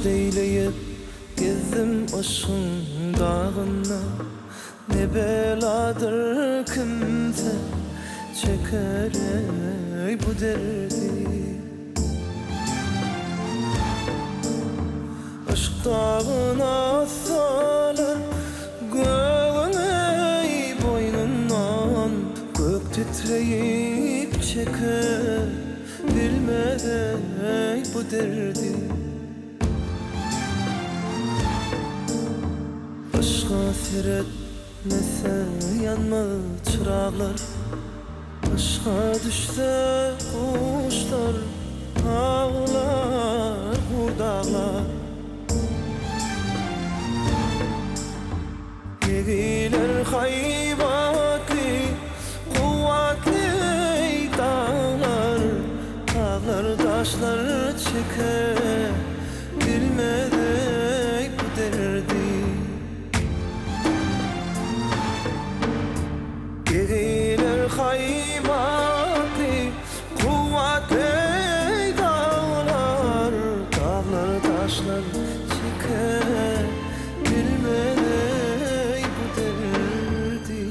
deyleyip gezdim aşkın dağına. Ne beladır kimse çeker ey bu derdi. Aşk dağına assalar göğün ey boynundan, gök titreyip çeker bilmeden ey bu derdi. Aşka seyretmese yanmaz çırağlar, aşka düşse kuşlar ağlar hurdağlar. Yegiler haybatlı kuvvetli dağlar, dağlar taşlar çeker bilmeden bu derdi. Yegiler haybatlı kuvvetli dağlar, dağlar taşlar çeker bilmeden bu derdi.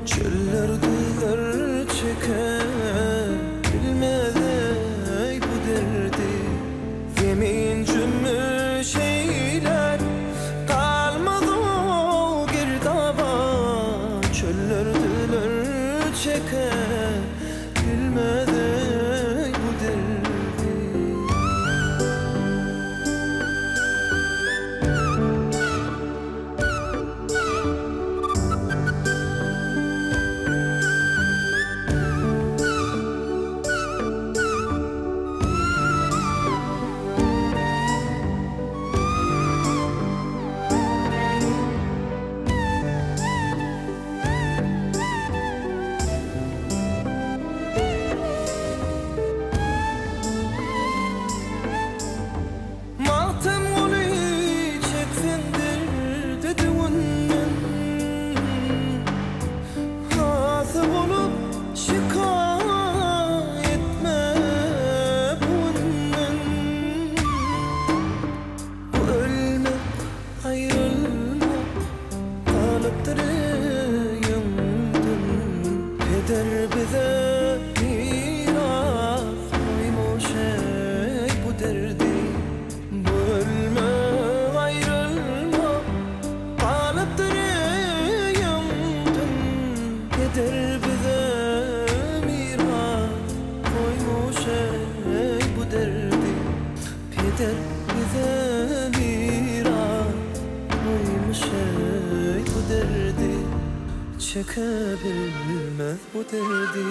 Çöller güller çeker bilmeden bu derdi. Yemin cümmü şeyler kalmadı o girdaba. Çöller güller çeker bilmeden bu derdi. Keder bize miras koymuş ey bu derdi. Bölme ayrılma kalıptır yanımdan. Keder bize miras koymuş ey bu derdi. Keder bize miras koymuş ey bu derdi. Çekebilmez bu derdi.